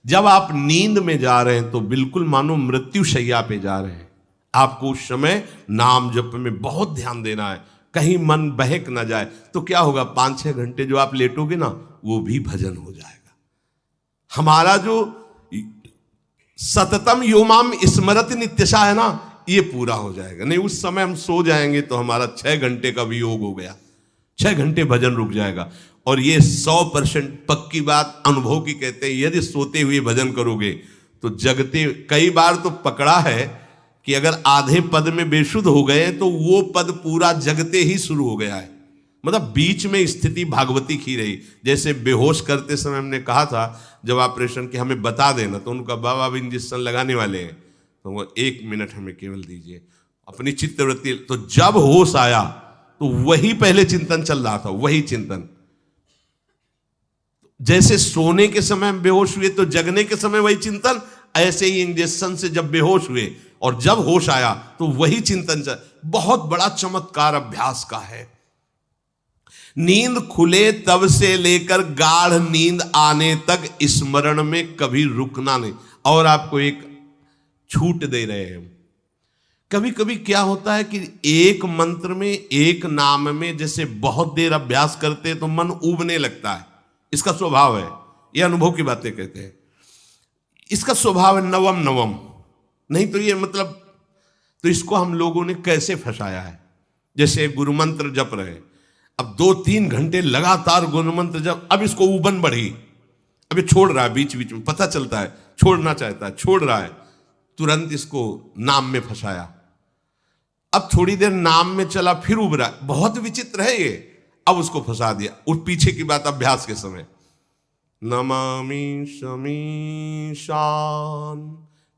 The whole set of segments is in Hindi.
जब आप नींद में जा रहे हैं तो बिल्कुल मानो मृत्यु शैया पे जा रहे हैं, आपको उस समय नाम जप में बहुत ध्यान देना है, कहीं मन बहक ना जाए। तो क्या होगा, 5-6 घंटे जो आप लेटोगे ना, वो भी भजन हो जाएगा। हमारा जो सततम योमाम स्मरति नित्यशा है ना, ये पूरा हो जाएगा। नहीं उस समय हम सो जाएंगे तो हमारा 6 घंटे का वियोग हो गया, 6 घंटे भजन रुक जाएगा। और ये 100% पक्की बात अनुभव की कहते हैं, यदि सोते हुए भजन करोगे तो जगते, कई बार तो पकड़ा है कि अगर आधे पद में बेशुद्ध हो गए तो वो पद पूरा जगते ही शुरू हो गया है, मतलब बीच में स्थिति भागवती की रही। जैसे बेहोश करते समय हमने कहा था जब ऑपरेशन के हमें बता देना, तो उनका बाबा अब इंजेक्शन लगाने वाले हैं, तो वो 1 मिनट हमें केवल दीजिए, अपनी चित्तवृत्ति। तो जब होश आया तो वही पहले चिंतन चल रहा था, वही चिंतन। जैसे सोने के समय बेहोश हुए तो जगने के समय वही चिंतन, ऐसे ही इंजेक्शन से जब बेहोश हुए और जब होश आया तो वही चिंतन चल। बहुत बड़ा चमत्कार अभ्यास का है। नींद खुले तब से लेकर गाढ़ नींद आने तक स्मरण में कभी रुकना नहीं। और आपको एक छूट दे रहे हैं, कभी कभी क्या होता है कि एक मंत्र में, एक नाम में जैसे बहुत देर अभ्यास करते हैं तो मन उबने लगता है, इसका स्वभाव है, ये अनुभव की बातें कहते हैं, इसका स्वभाव है नवम नवम। नहीं तो ये मतलब, तो इसको हम लोगों ने कैसे फंसाया है। जैसे गुरु मंत्र जप रहे, अब 2-3 घंटे लगातार गुरु मंत्र जप, अब इसको उबन बढ़ी, अब ये छोड़ रहा है, बीच बीच में पता चलता है छोड़ना चाहता है, छोड़ रहा है, तुरंत इसको नाम में फंसाया। अब थोड़ी देर नाम में चला, फिर उब रहा है, बहुत विचित्र है ये, अब उसको फंसा दिया। उस पीछे की बात अभ्यास के समय, नमामि शमीशान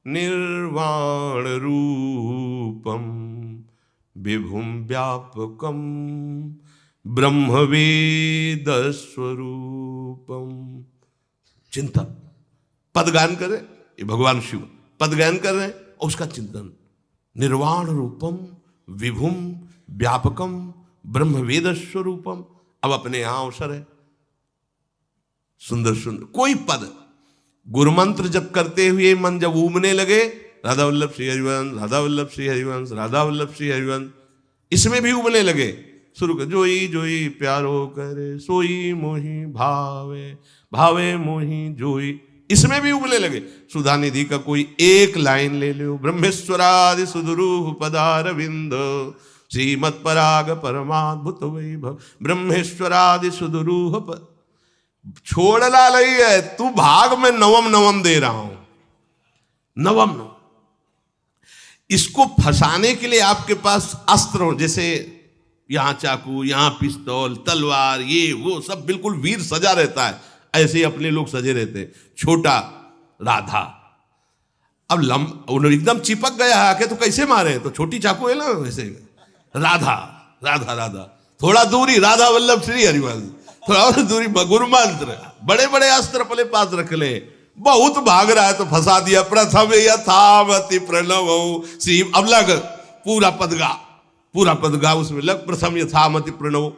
निर्वाण रूपम विभुम व्यापकम ब्रह्मवेद स्वरूपम। चिंतन, पदगान कर रहे, ये भगवान शिव पदगान कर रहे हैं और उसका चिंतन, निर्वाण रूपम विभुम व्यापकम ब्रह्मवेद स्वरूपम। अब अपने यहां अवसर है, सुंदर सुंदर कोई पद गुरु मंत्र जब करते हुए मन जब उबने लगे, राधा वल्लभ श्री हरिवंश, राधा वल्लभ श्री हरिवंश, राधा वल्लभ श्री हरिवंश, इसमें भी उबने लगे, शुरू कर, जोई जोई प्यारो करे सोई मोही भावे, भावे मोही जोई, इसमें भी उबने लगे। सुधा निधि का कोई एक लाइन ले लो, ब्रह्मेश्वरादि सुदुरूह पदारविंद श्रीमत् पराग परमाद्भुत वैभव, ब्रह्मेश्वरादि सुदुरूह छोड़ना नहीं है, तू भाग में नवम नवम दे रहा हूं, नवम नवम। इसको फंसाने के लिए आपके पास अस्त्र हो, जैसे यहां चाकू, यहां पिस्तौल, तलवार, ये वो सब बिल्कुल वीर सजा रहता है, ऐसे ही अपने लोग सजे रहते। छोटा राधा, अब एकदम चिपक गया है आके, तो कैसे मारे, तो छोटी चाकू है ना, वैसे राधा राधा राधा, थोड़ा दूरी राधा वल्लभ श्री हरिवंश, थोड़ा और दूरी गुरु मंत्र, बड़े बड़े अस्त्र अपने पास रख ले, बहुत भाग रहा है तो फंसा दिया। प्रथम यथावति प्रणव श्री, अब लग पूरा पदगा, पूरा पदगा उसमें लग, प्रथम यथामति प्रणव।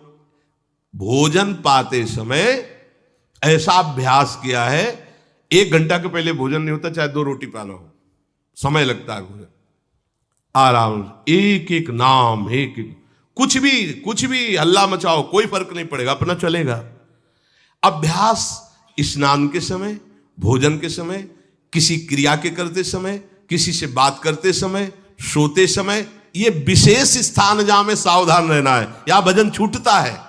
भोजन पाते समय ऐसा अभ्यास किया है, 1 घंटा के पहले भोजन नहीं होता, चाहे 2 रोटी पाना हो, समय लगता है भोजन, आराम से एक एक नाम, एक एक, कुछ भी हल्ला मचाओ, कोई फर्क नहीं पड़ेगा, अपना चलेगा। अभ्यास स्नान के समय, भोजन के समय, किसी क्रिया के करते समय, किसी से बात करते समय, सोते समय, ये विशेष स्थान जहां में सावधान रहना है। यहां भजन छूटता है,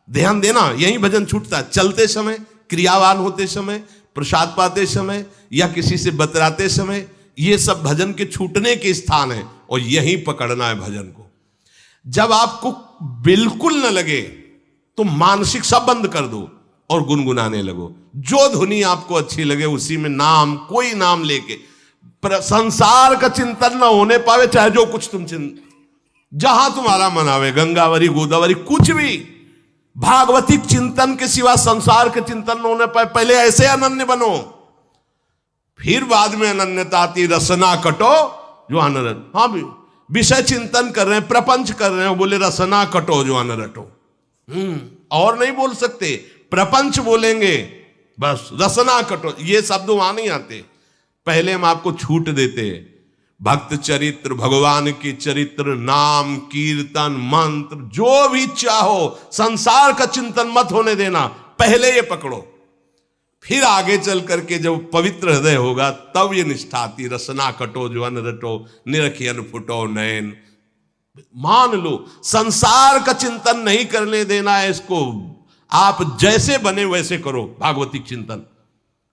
ध्यान देना, यही भजन छूटता है। चलते समय, क्रियावान होते समय, प्रसाद पाते समय या किसी से बतराते समय, ये सब भजन के छूटने के स्थान है और यही पकड़ना है भजन को। जब आपको बिल्कुल न लगे तो मानसिक सब बंद कर दो और गुनगुनाने लगो, जो धुनी आपको अच्छी लगे उसी में नाम, कोई नाम लेके, संसार का चिंतन न होने पावे, चाहे जो कुछ तुम जहां तुम्हारा मन आवे, गंगावरी गोदावरी, कुछ भी भागवतिक चिंतन के सिवा संसार के चिंतन न होने पाए। पहले ऐसे अनन्य बनो, फिर बाद में अनन्यता आती, रसना कटो जो अनरट। हाँ भी विषय चिंतन कर रहे हैं, प्रपंच कर रहे हैं, बोले रसना कटो जो अनरटो, और नहीं बोल सकते, प्रपंच बोलेंगे, बस रसना कटो, ये शब्द वहां नहीं आते। पहले हम आपको छूट देते हैं, भक्त चरित्र, भगवान के चरित्र, नाम कीर्तन मंत्र जो भी चाहो, संसार का चिंतन मत होने देना, पहले ये पकड़ो। फिर आगे चल करके जब पवित्र हृदय होगा तब ये निष्ठा आती। रसना कटो जो अन रटो, निरखियन फुटो नयन। मान लो संसार का चिंतन नहीं करने देना है इसको, आप जैसे बने वैसे करो भागवतिक चिंतन।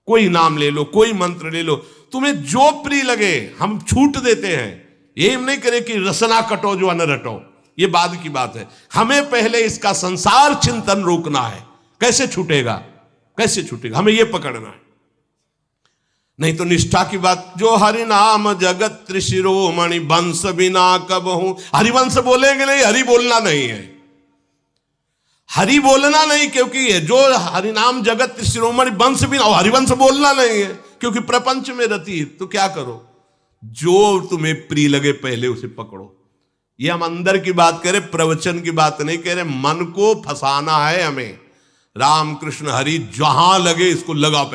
कोई नाम ले लो, कोई मंत्र ले लो, तुम्हें जो प्रिय लगे, हम छूट देते हैं। ये हम नहीं करें कि रसना कटो जो अन रटो, ये बाद की बात है। हमें पहले इसका संसार चिंतन रोकना है। कैसे छूटेगा, कैसे छूटेगा, हमें यह पकड़ना है। नहीं तो निष्ठा की बात, जो हरि नाम जगत त्रिशिरोमणि वंश बिना कब हूं। हरिवंश बोलेंगे नहीं, हरि बोलना नहीं है, हरि बोलना नहीं, क्योंकि जो हरिनाम जगत शिरोमणि वंश बिना, और हरिवंश बोलना नहीं है क्योंकि प्रपंच में रति। तो क्या करो, जो तुम्हें प्रिय लगे पहले उसे पकड़ो। ये हम अंदर की बात करें, प्रवचन की बात नहीं कह रहे। मन को फंसाना है हमें। राम कृष्ण हरि जहां लगे इसको लगाओ,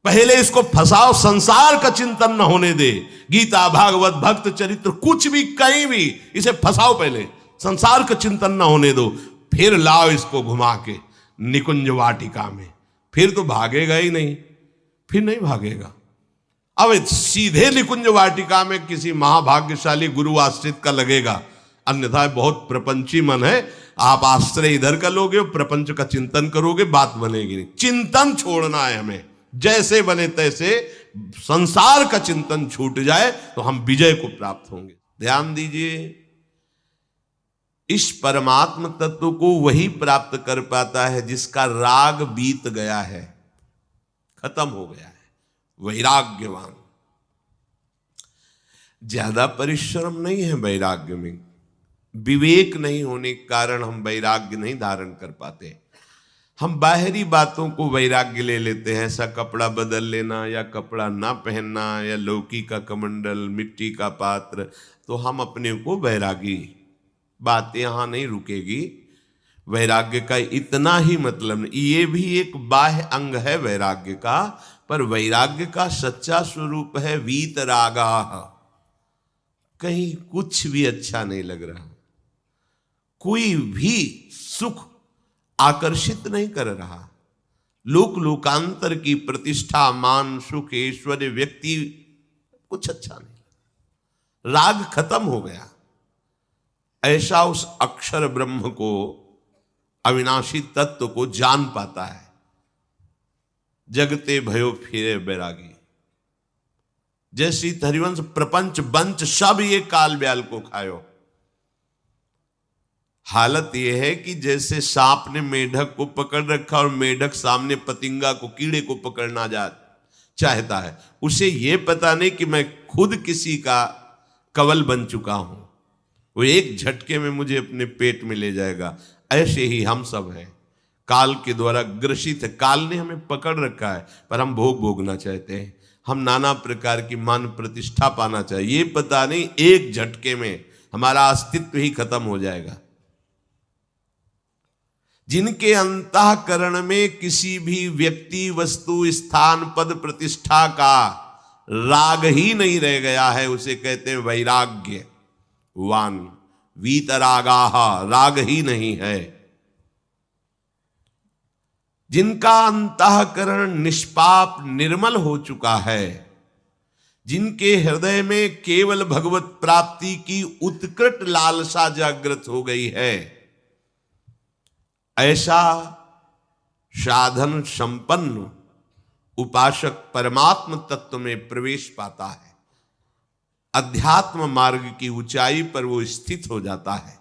पहले इसको फंसाओ, संसार का चिंतन न होने दे। गीता भागवत भक्त चरित्र कुछ भी कहीं भी इसे फंसाओ, पहले संसार का चिंतन न होने दो, फिर लाओ इसको घुमा के निकुंज वाटिका में। फिर तो भागेगा ही नहीं, फिर नहीं भागेगा। अब सीधे निकुंज वाटिका में किसी महाभाग्यशाली गुरु आश्रित का लगेगा, अन्यथा बहुत प्रपंची मन है। आप आश्रय इधर का लोगे, प्रपंच का चिंतन करोगे, बात बनेगी नहीं। चिंतन छोड़ना है हमें, जैसे बने तैसे संसार का चिंतन छूट जाए तो हम विजय को प्राप्त होंगे। ध्यान दीजिए, इस परमात्म तत्व को वही प्राप्त कर पाता है जिसका राग बीत गया है, खत्म हो गया है, वैराग्यवान। ज्यादा परिश्रम नहीं है वैराग्य में, विवेक नहीं होने के कारण हम वैराग्य नहीं धारण कर पाते। हम बाहरी बातों को वैराग्य ले लेते हैं, ऐसा कपड़ा बदल लेना या कपड़ा ना पहनना या लौकी का कमंडल, मिट्टी का पात्र, तो हम अपने को वैरागी। बात यहां नहीं रुकेगी। वैराग्य का इतना ही मतलब नहीं, ये भी एक बाह्य अंग है वैराग्य का, पर वैराग्य का सच्चा स्वरूप है वीतरागा। कहीं कुछ भी अच्छा नहीं लग रहा, कोई भी सुख आकर्षित नहीं कर रहा, लोक लोकांतर की प्रतिष्ठा, मान, सुख, ऐश्वर्य, व्यक्ति, कुछ अच्छा नहीं, राग खत्म हो गया। ऐसा उस अक्षर ब्रह्म को, अविनाशी तत्व को जान पाता है। जगते भयो फिरे बैरागी। जैसी हरिवंश प्रपंच बंच सब ये काल ब्याल को खायो। हालत यह है कि जैसे सांप ने मेढक को पकड़ रखा और मेढक सामने पतिंगा को, कीड़े को पकड़ना चाहता है। उसे यह पता नहीं कि मैं खुद किसी का कवल बन चुका हूं, वो एक झटके में मुझे अपने पेट में ले जाएगा। ऐसे ही हम सब हैं, काल के द्वारा ग्रसित है। काल ने हमें पकड़ रखा है, पर हम भोग भोगना चाहते हैं। हम नाना प्रकार की मान प्रतिष्ठा पाना चाहिए, ये पता नहीं एक झटके में हमारा अस्तित्व ही खत्म हो जाएगा। जिनके अंतःकरण में किसी भी व्यक्ति, वस्तु, स्थान, पद, प्रतिष्ठा का राग ही नहीं रह गया है, उसे कहते हैं वैराग्य वान। वीतरागाह, राग ही नहीं है। जिनका अंतःकरण निष्पाप निर्मल हो चुका है, जिनके हृदय में केवल भगवत प्राप्ति की उत्कट लालसा जागृत हो गई है, ऐसा साधन संपन्न उपासक परमात्म तत्व में प्रवेश पाता है। अध्यात्म मार्ग की ऊंचाई पर वो स्थित हो जाता है।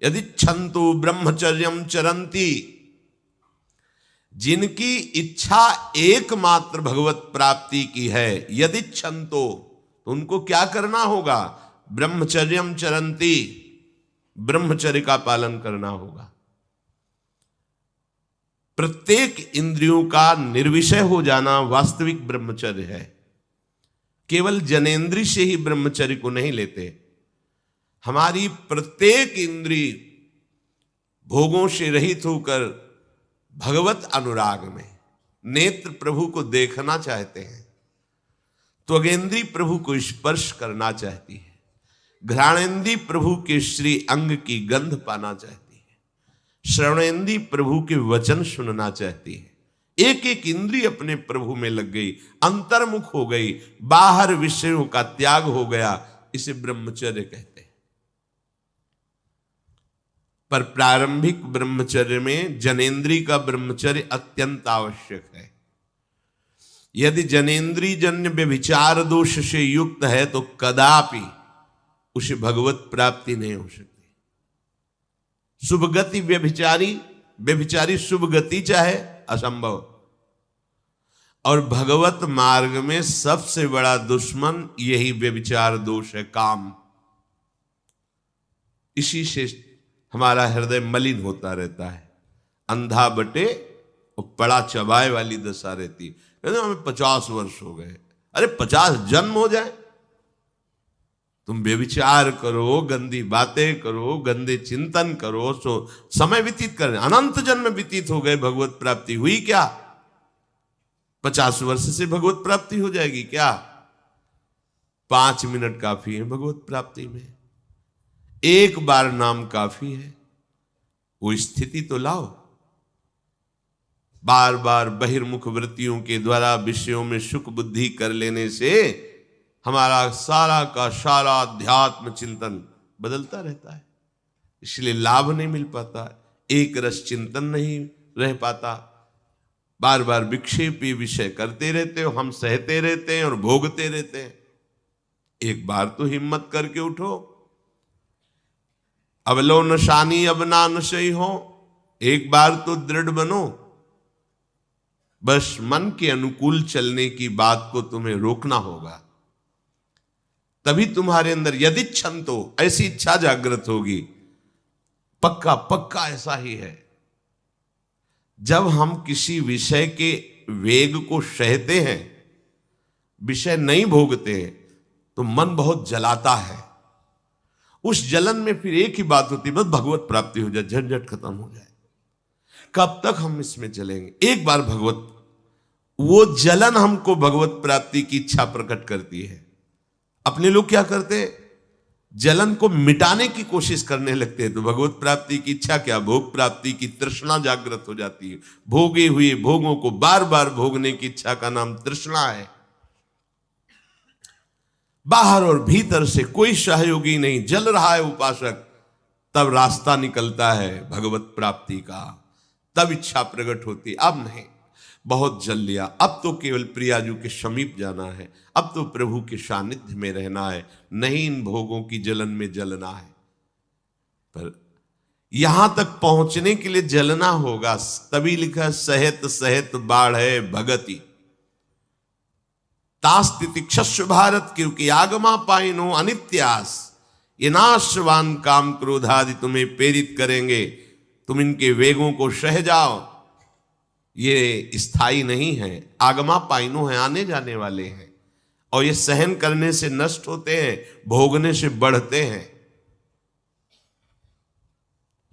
यदि छंतु ब्रह्मचर्यम चरंती, जिनकी इच्छा एकमात्र भगवत प्राप्ति की है, यदि छंतो, तो उनको क्या करना होगा? ब्रह्मचर्यम चरंती, ब्रह्मचर्य का पालन करना होगा। प्रत्येक इंद्रियों का निर्विषय हो जाना वास्तविक ब्रह्मचर्य है। केवल जनेंद्रिय से ही ब्रह्मचर्य को नहीं लेते। हमारी प्रत्येक इंद्रिय भोगों से रहित होकर भगवत अनुराग में नेत्र प्रभु को देखना चाहते हैं, त्वगेंद्री प्रभु को स्पर्श करना चाहती है, घ्राणेंद्री प्रभु के श्री अंग की गंध पाना चाहती है, श्रवणेंद्री प्रभु के वचन सुनना चाहती है। एक एक इंद्रिय अपने प्रभु में लग गई, अंतर्मुख हो गई, बाहर विषयों का त्याग हो गया। इसे ब्रह्मचर्य कहते हैं। पर प्रारंभिक ब्रह्मचर्य में जनेन्द्री का ब्रह्मचर्य अत्यंत आवश्यक है। यदि जनेन्द्री जन्य व्यभिचार दोष से युक्त है तो कदापि उसे भगवत प्राप्ति नहीं हो सकती। शुभ गति व्यभिचारी शुभ गति चाहे असंभव। और भगवत मार्ग में सबसे बड़ा दुश्मन यही व्यभिचार दोष है, काम। इसी से हमारा हृदय मलिन होता रहता है, अंधा बटे और पड़ा चबाए वाली दशा रहती है। कहते हमें 50 वर्ष हो गए। अरे 50 जन्म हो जाए, तुम व्यभिचार करो, गंदी बातें करो, गंदे चिंतन करो, सो समय व्यतीत कर, अनंत जन्म व्यतीत हो गए, भगवत प्राप्ति हुई क्या? 50 वर्ष से भगवत प्राप्ति हो जाएगी क्या? 5 मिनट काफी है भगवत प्राप्ति में, एक बार नाम काफी है। वो स्थिति तो लाओ। बार बार बहिर्मुख वृत्तियों के द्वारा विषयों में सुख बुद्धि कर लेने से हमारा सारा का सारा अध्यात्म चिंतन बदलता रहता है, इसलिए लाभ नहीं मिल पाता, एक रस चिंतन नहीं रह पाता। बार बार विक्षेपी विषय करते रहते हो, हम सहते रहते हैं और भोगते रहते हैं। एक बार तो हिम्मत करके उठो। अब लो नशानी अब ना नशई हो, एक बार तो दृढ़ बनो। बस मन के अनुकूल चलने की बात को तुम्हें रोकना होगा, तभी तुम्हारे अंदर यदि क्षंतो ऐसी इच्छा जागृत होगी। पक्का पक्का ऐसा ही है। जब हम किसी विषय के वेग को सहते हैं, विषय नहीं भोगते हैं, तो मन बहुत जलाता है। उस जलन में फिर एक ही बात होती है, बस भगवत प्राप्ति हो जाए, झंझट खत्म हो जाए। कब तक हम इसमें चलेंगे? एक बार भगवत, वो जलन हमको भगवत प्राप्ति की इच्छा प्रकट करती है। अपने लोग क्या करते हैं, जलन को मिटाने की कोशिश करने लगते हैं, तो भगवत प्राप्ति की इच्छा क्या, भोग प्राप्ति की तृष्णा जागृत हो जाती है। भोगे हुए भोगों को बार बार भोगने की इच्छा का नाम तृष्णा है। बाहर और भीतर से कोई सहयोगी नहीं, जल रहा है उपासक, तब रास्ता निकलता है भगवत प्राप्ति का, तब इच्छा प्रकट होती। अब नहीं, बहुत जल लिया, अब तो केवल प्रियाजू के समीप जाना है, अब तो प्रभु के सानिध्य में रहना है, नहीं इन भोगों की जलन में जलना है। पर यहां तक पहुंचने के लिए जलना होगा, तभी लिखा सहित सहित बाढ़ है भगति तास्तिति क्षस्व भारत, क्योंकि आगमा पाइनो अनित्यास। ये नाशवान काम क्रोध आदि तुम्हें प्रेरित करेंगे, तुम इनके वेगों को सह जाओ। ये स्थायी नहीं है, आगमा पाइनो है, आने जाने वाले हैं, और ये सहन करने से नष्ट होते हैं, भोगने से बढ़ते हैं।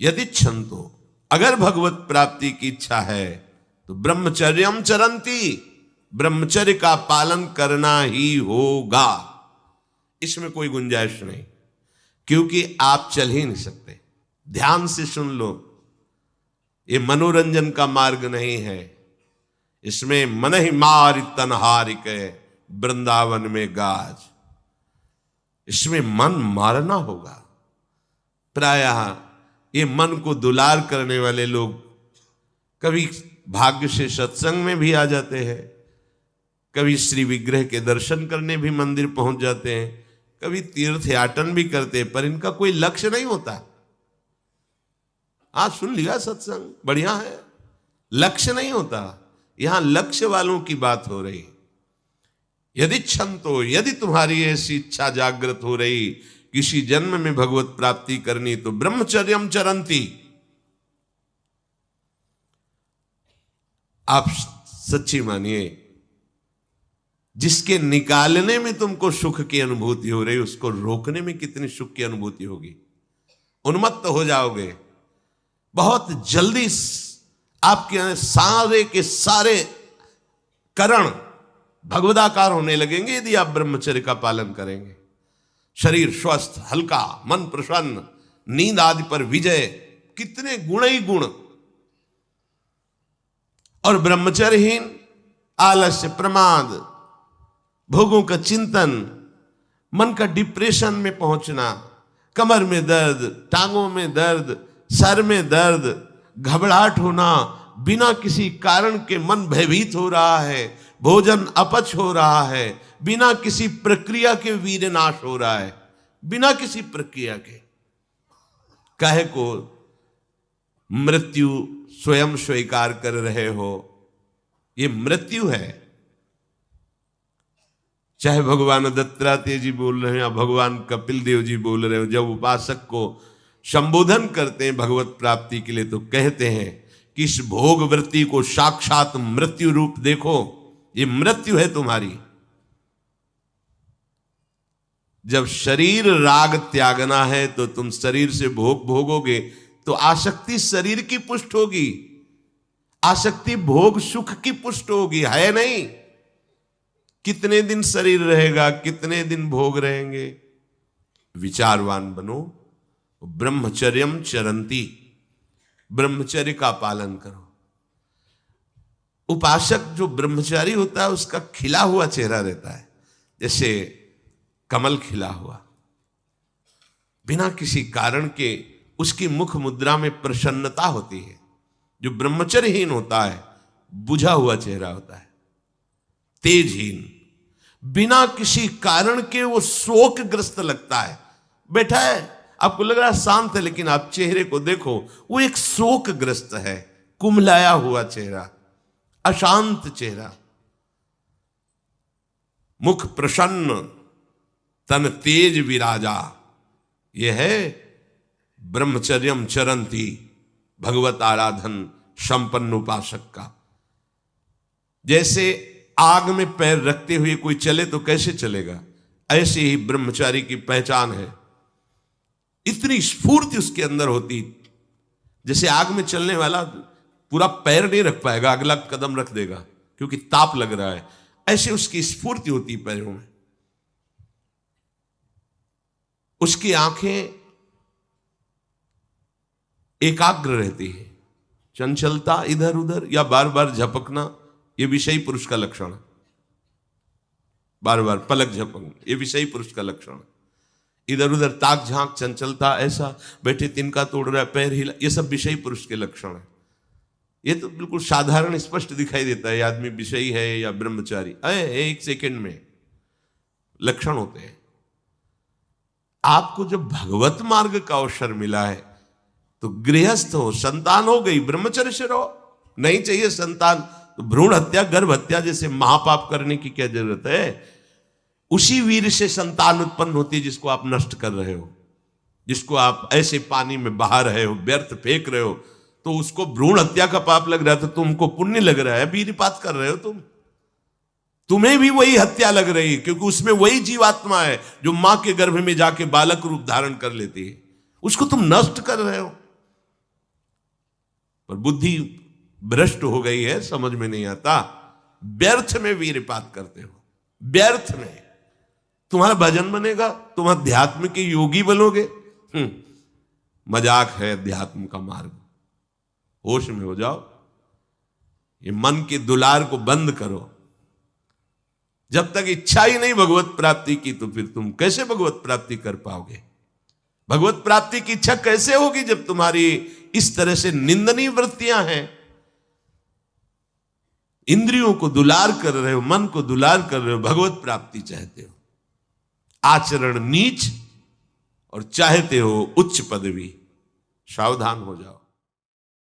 यदि क्षंतो, अगर भगवत प्राप्ति की इच्छा है तो ब्रह्मचर्यम चरंती, ब्रह्मचर्य का पालन करना ही होगा, इसमें कोई गुंजाइश नहीं, क्योंकि आप चल ही नहीं सकते। ध्यान से सुन लो, ये मनोरंजन का मार्ग नहीं है, इसमें मन ही मार तनहारिक वृंदावन में गाज, इसमें मन मारना होगा। प्रायः ये मन को दुलार करने वाले लोग कभी भाग्य से सत्संग में भी आ जाते हैं, कभी श्री विग्रह के दर्शन करने भी मंदिर पहुंच जाते हैं, कभी तीर्थ याटन भी करते हैं, पर इनका कोई लक्ष्य नहीं होता। आज सुन लिया सत्संग, बढ़िया है, लक्ष्य नहीं होता। यहां लक्ष्य वालों की बात हो रही। यदि क्षंतो, यदि तुम्हारी ऐसी इच्छा जागृत हो रही किसी जन्म में भगवत प्राप्ति करनी, तो ब्रह्मचर्यम चरंती। आप सच्ची मानिए, जिसके निकालने में तुमको सुख की अनुभूति हो रही, उसको रोकने में कितनी सुख की अनुभूति होगी। उन्मत्त हो जाओगे, बहुत जल्दी आपके सारे के सारे करण भगवदाकार होने लगेंगे यदि आप ब्रह्मचर्य का पालन करेंगे। शरीर स्वस्थ, हल्का, मन प्रसन्न, नींद आदि पर विजय, कितने गुण ही गुण। और ब्रह्मचर्यहीन आलस्य, प्रमाद, भोगों का चिंतन, मन का डिप्रेशन में पहुंचना, कमर में दर्द, टांगों में दर्द, सर में दर्द, घबराहट होना, बिना किसी कारण के मन भयभीत हो रहा है, भोजन अपच हो रहा है, बिना किसी प्रक्रिया के वीरनाश हो रहा है, बिना किसी प्रक्रिया के। काहे को मृत्यु स्वयं स्वीकार कर रहे हो, ये मृत्यु है। चाहे भगवान दत्तात्रेय जी बोल रहे हैं या भगवान कपिल देव जी बोल रहे हो, जब उपासक को संबोधन करते हैं भगवत प्राप्ति के लिए तो कहते हैं कि इस भोग वृत्ति को साक्षात मृत्यु रूप देखो, ये मृत्यु है तुम्हारी। जब शरीर राग त्यागना है तो तुम शरीर से भोग भोगोगे तो आसक्ति शरीर की पुष्ट होगी, आसक्ति भोग सुख की पुष्ट होगी, है नहीं। कितने दिन शरीर रहेगा, कितने दिन भोग रहेंगे। विचारवान बनो, ब्रह्मचर्यम चरंती, ब्रह्मचर्य का पालन करो। उपासक जो ब्रह्मचारी होता है उसका खिला हुआ चेहरा रहता है, जैसे कमल खिला हुआ, बिना किसी कारण के उसकी मुख मुद्रा में प्रसन्नता होती है। जो ब्रह्मचर्यहीन होता है बुझा हुआ चेहरा होता है, तेजहीन, बिना किसी कारण के वो शोकग्रस्त लगता है। बैठा है, आपको लग रहा है शांत है, लेकिन आप चेहरे को देखो, वो एक शोकग्रस्त है, कुम्हलाया हुआ चेहरा, अशांत चेहरा, मुख प्रसन्न, तन तेज विराजा। यह है ब्रह्मचर्यम चरंती, भगवत आराधन संपन्न उपासक का। जैसे आग में पैर रखते हुए कोई चले तो कैसे चलेगा, ऐसे ही ब्रह्मचारी की पहचान है। इतनी स्फूर्ति उसके अंदर होती, जैसे आग में चलने वाला पूरा पैर नहीं रख पाएगा, अगला कदम रख देगा क्योंकि ताप लग रहा है, ऐसे उसकी स्फूर्ति होती पैरों में। उसकी आंखें एकाग्र रहती है, चंचलता इधर उधर या बार बार झपकना ये विषयी पुरुष का लक्षण है। बार बार पलक झपकना ये विषयी पुरुष का लक्षण है। इधर उधर ताक झांक, चंचलता, ऐसा बैठे तिनका तोड़ रहा है, पैर हिला, ये सब विषयी पुरुष के लक्षण है। ये तो बिल्कुल साधारण स्पष्ट दिखाई देता है आदमी विषयी है या ब्रह्मचारी, एक सेकंड में लक्षण होते हैं। आपको जब भगवत मार्ग का अवसर मिला है तो गृहस्थ हो, संतान हो गई, ब्रह्मचर्य से रहो। नहीं चाहिए संतान तो भ्रूण हत्या, गर्भ हत्या जैसे महापाप करने की क्या जरूरत है। उसी वीर से संतान उत्पन्न होती है जिसको आप नष्ट कर रहे हो, जिसको आप ऐसे पानी में बहा रहे हो, व्यर्थ फेंक रहे हो, तो उसको भ्रूण हत्या का पाप लग रहा है, तो तुमको पुण्य लग रहा है, वीरपात कर रहे हो तुम्हें भी वही हत्या लग रही है, क्योंकि उसमें वही जीवात्मा है जो मां के गर्भ में जाके बालक रूप धारण कर लेती है, उसको तुम नष्ट कर रहे हो। पर बुद्धि भ्रष्ट हो गई है, समझ में नहीं आता, व्यर्थ में वीरपात करते हो, व्यर्थ में। तुम्हारा भजन बनेगा, तुम अध्यात्म के योगी बनोगे, मजाक है अध्यात्म का मार्ग। होश में हो जाओ, ये मन के दुलार को बंद करो। जब तक इच्छा ही नहीं भगवत प्राप्ति की तो फिर तुम कैसे भगवत प्राप्ति कर पाओगे। भगवत प्राप्ति की इच्छा कैसे होगी जब तुम्हारी इस तरह से निंदनीय वृत्तियां हैं। इंद्रियों को दुलार कर रहे हो, मन को दुलार कर रहे हो, भगवत प्राप्ति चाहते हो, आचरण नीच और चाहते हो उच्च पदवी। सावधान हो जाओ।